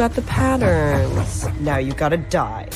got the patterns. Now you gotta die.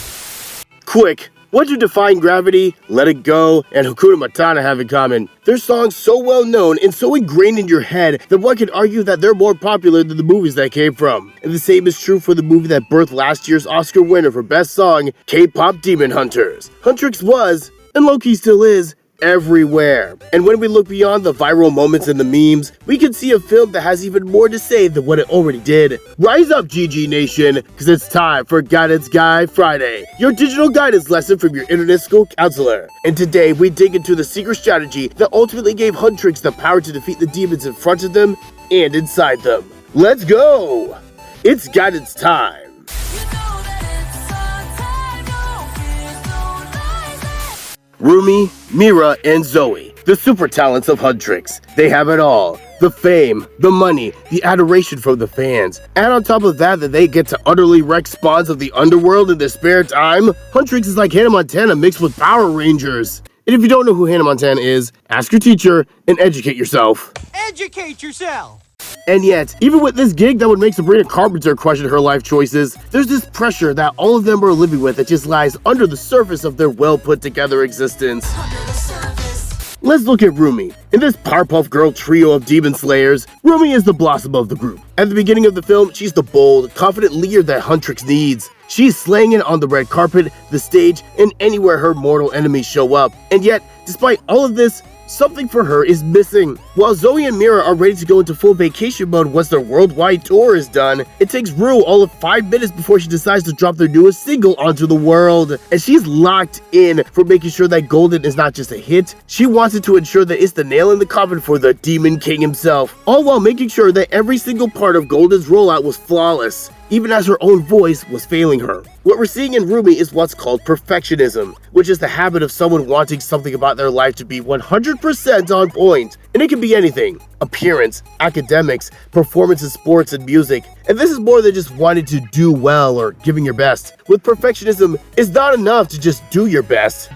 Quick, what do Defying Gravity, Let It Go, and Hakuna Matata have in common? They're songs so well known and so ingrained in your head that one could argue that they're more popular than the movies that came from. And the same is true for the movie that birthed last year's Oscar winner for Best Song, K-Pop Demon Hunters. Huntrix was, and low-key still is, everywhere. And when we look beyond the viral moments and the memes, we can see a film that has even more to say than what it already did. Rise up, GG Nation, because it's time for Guidance Guy Friday, your digital guidance lesson from your internet school counselor. And today we dig into the secret strategy that ultimately gave Huntrix the power to defeat the demons in front of them and inside them. Let's go! It's guidance time. Rumi, Mira, and Zoe, the super talents of Huntrix. They have it all. The fame, the money, the adoration from the fans. And on top of that they get to utterly wreck spawns of the underworld in their spare time. Huntrix is like Hannah Montana mixed with Power Rangers. And if you don't know who Hannah Montana is, ask your teacher and educate yourself. Educate yourself! And yet, even with this gig that would make Sabrina Carpenter question her life choices, there's this pressure that all of them are living with that just lies under the surface of their well-put-together existence. Let's look at Rumi. In this Powerpuff Girl trio of demon slayers, Rumi is the blossom of the group. At the beginning of the film, she's the bold, confident leader that Huntrix needs. She's slaying it on the red carpet, the stage, and anywhere her mortal enemies show up. And yet, despite all of this, something for her is missing. While Zoe and Mira are ready to go into full vacation mode once their worldwide tour is done, it takes Rue all of 5 minutes before she decides to drop their newest single onto the world. And she's locked in for making sure that Golden is not just a hit, she wants it to ensure that it's the nail in the coffin for the Demon King himself, all while making sure that every single part of Golden's rollout was flawless, even as her own voice was failing her. What we're seeing in Rumi is what's called perfectionism, which is the habit of someone wanting something about their life to be 100% on point. And it can be anything: appearance, academics, performance in sports and music. And this is more than just wanting to do well or giving your best. With perfectionism, it's not enough to just do your best.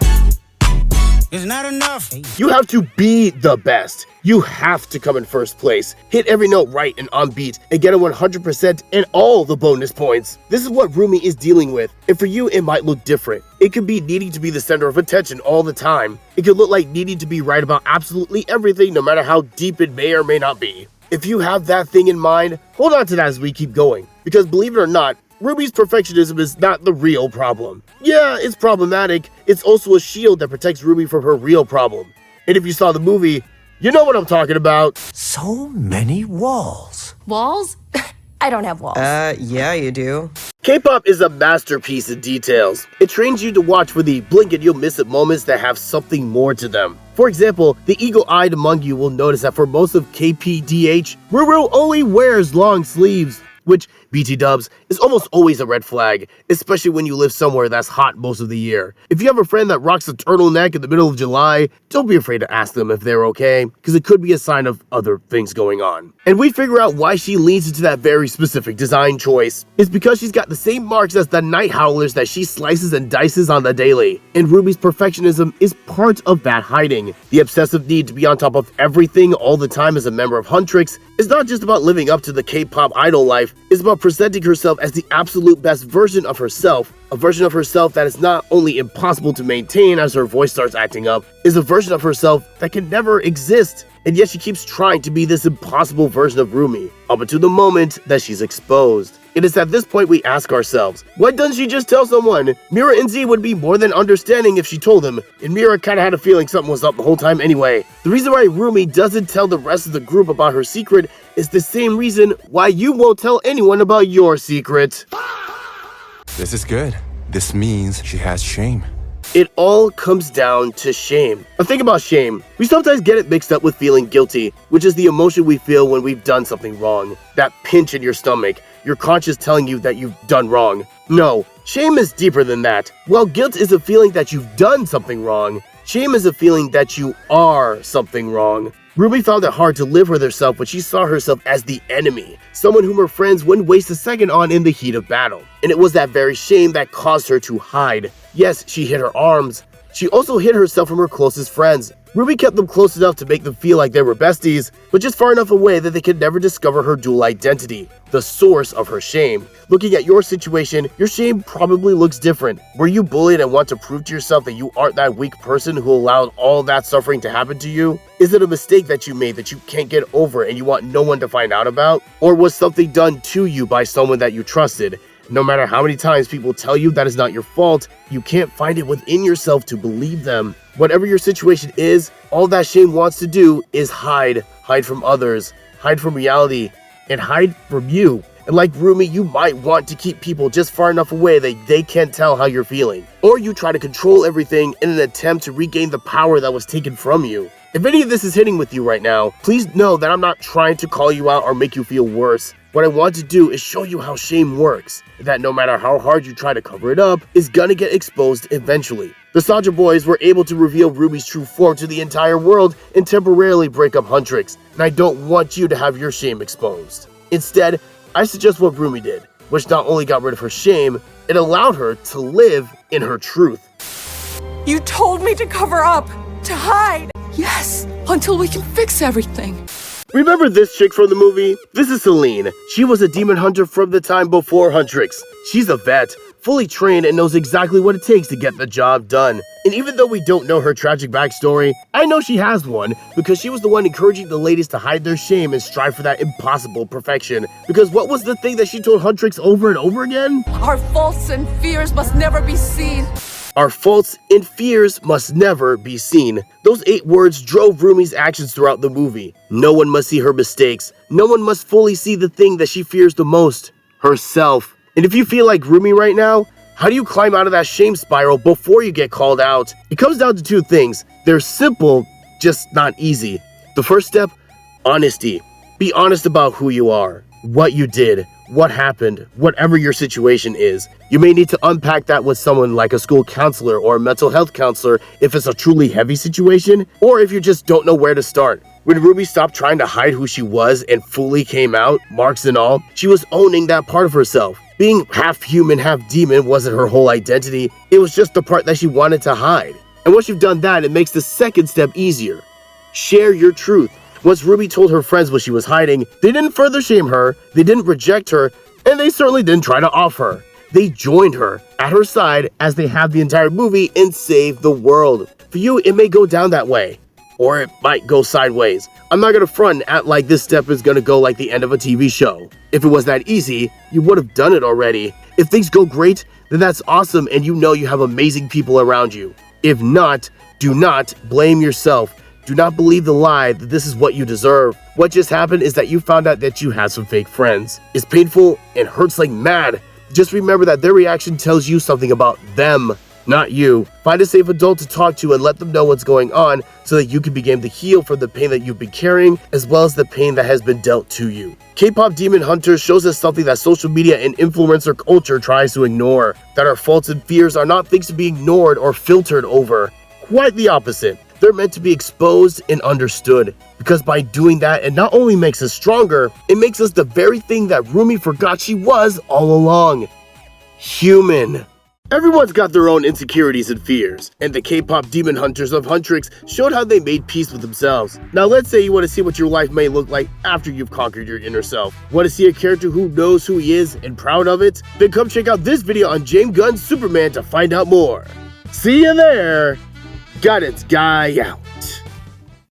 It's not enough. You have to be the best. You have to come in first place, hit every note right and on beat, and get a 100% and all the bonus points. This is what Rumi is dealing with, and for you it might look different. It could be needing to be the center of attention all the time. It could look like needing to be right about absolutely everything, no matter how deep it may or may not be. If you have that thing in mind, hold on to that as we keep going, because believe it or not, Ruby's perfectionism is not the real problem. Yeah, it's problematic. It's also a shield that protects Ruby from her real problem. And if you saw the movie, you know what I'm talking about. So many walls. Walls? I don't have walls. Yeah, you do. K-pop is a masterpiece in details. It trains you to watch for the blink and you'll miss it moments that have something more to them. For example, the eagle-eyed among you will notice that for most of KPDH, Ruru only wears long sleeves, which, BT dubs, is almost always a red flag, especially when you live somewhere that's hot most of the year. If you have a friend that rocks a turtleneck in the middle of July, don't be afraid to ask them if they're okay, because it could be a sign of other things going on. And we figure out why she leans into that very specific design choice. It's because she's got the same marks as the night howlers that she slices and dices on the daily. And Ruby's perfectionism is part of that hiding. The obsessive need to be on top of everything all the time as a member of Huntrix is not just about living up to the K-pop idol life, it's about presenting herself as the absolute best version of herself. A version of herself that is not only impossible to maintain as her voice starts acting up, is a version of herself that can never exist. And yet she keeps trying to be this impossible version of Rumi, up until the moment that she's exposed. It is at this point we ask ourselves, why doesn't she just tell someone? Mira and Z would be more than understanding if she told them, and Mira kinda had a feeling something was up the whole time anyway. The reason why Rumi doesn't tell the rest of the group about her secret is the same reason why you won't tell anyone about your secret. This is good. This means she has shame. It all comes down to shame. Now think about shame. We sometimes get it mixed up with feeling guilty, which is the emotion we feel when we've done something wrong. That pinch in your stomach, your conscience telling you that you've done wrong. No, shame is deeper than that. While guilt is a feeling that you've done something wrong, shame is a feeling that you are something wrong. Ruby found it hard to live with herself when she saw herself as the enemy, someone whom her friends wouldn't waste a second on in the heat of battle. And it was that very shame that caused her to hide. Yes, she hid her arms, She also hid herself from her closest friends. Ruby kept them close enough to make them feel like they were besties, but just far enough away that they could never discover her dual identity, the source of her shame. Looking at your situation, your shame probably looks different. Were you bullied and want to prove to yourself that you aren't that weak person who allowed all that suffering to happen to you? Is it a mistake that you made that you can't get over and you want no one to find out about? Or was something done to you by someone that you trusted? No matter how many times people tell you that is not your fault, you can't find it within yourself to believe them. Whatever your situation is, all that shame wants to do is hide. Hide from others, hide from reality, and hide from you. And like Rumi, you might want to keep people just far enough away that they can't tell how you're feeling. Or you try to control everything in an attempt to regain the power that was taken from you. If any of this is hitting with you right now, please know that I'm not trying to call you out or make you feel worse. What I want to do is show you how shame works, that no matter how hard you try to cover it up, it's gonna get exposed eventually. The Soldier Boys were able to reveal Ruby's true form to the entire world and temporarily break up Huntrix, and I don't want you to have your shame exposed. Instead, I suggest what Rumi did, which not only got rid of her shame, it allowed her to live in her truth. You told me to cover up, to hide. Yes, until we can fix everything. Remember this chick from the movie? This is Celine. She was a demon hunter from the time before Huntrix. She's a vet, fully trained and knows exactly what it takes to get the job done. And even though we don't know her tragic backstory, I know she has one because she was the one encouraging the ladies to hide their shame and strive for that impossible perfection. Because what was the thing that she told Huntrix over and over again? Our faults and fears must never be seen. Our faults and fears must never be seen. Those 8 words drove Rumi's actions throughout the movie. No one must see her mistakes. No one must fully see the thing that she fears the most, herself. And if you feel like Rumi right now, how do you climb out of that shame spiral before you get called out? It comes down to 2 things. They're simple, just not easy. The first step, honesty. Be honest about who you are, what you did, what happened, whatever your situation is. You may need to unpack that with someone like a school counselor or a mental health counselor if it's a truly heavy situation, or if you just don't know where to start. When Ruby stopped trying to hide who she was and fully came out, marks and all, she was owning that part of herself. Being half human, half demon wasn't her whole identity, it was just the part that she wanted to hide. And once you've done that, it makes the second step easier. Share your truth. Once Ruby told her friends what she was hiding, they didn't further shame her, they didn't reject her, and they certainly didn't try to off her. They joined her at her side as they have the entire movie and saved the world. For you, it may go down that way, or it might go sideways. I'm not gonna front and act like this step is gonna go like the end of a TV show. If it was that easy, you would have done it already. If things go great, then that's awesome and you know you have amazing people around you. If not, do not blame yourself. Do not believe the lie that this is what you deserve. What just happened is that you found out that you had some fake friends. It's painful and hurts like mad. Just remember that their reaction tells you something about them, not you. Find a safe adult to talk to and let them know what's going on so that you can begin to heal from the pain that you've been carrying as well as the pain that has been dealt to you. K-pop Demon Hunters shows us something that social media and influencer culture tries to ignore. That our faults and fears are not things to be ignored or filtered over. Quite the opposite. They're meant to be exposed and understood, because by doing that, it not only makes us stronger, it makes us the very thing that Rumi forgot she was all along. Human. Everyone's got their own insecurities and fears, and the K-pop Demon Hunters of Huntrix showed how they made peace with themselves. Now let's say you want to see what your life may look like after you've conquered your inner self. Want to see a character who knows who he is and proud of it? Then come check out this video on James Gunn's Superman to find out more. See you there! Guidance Guy out.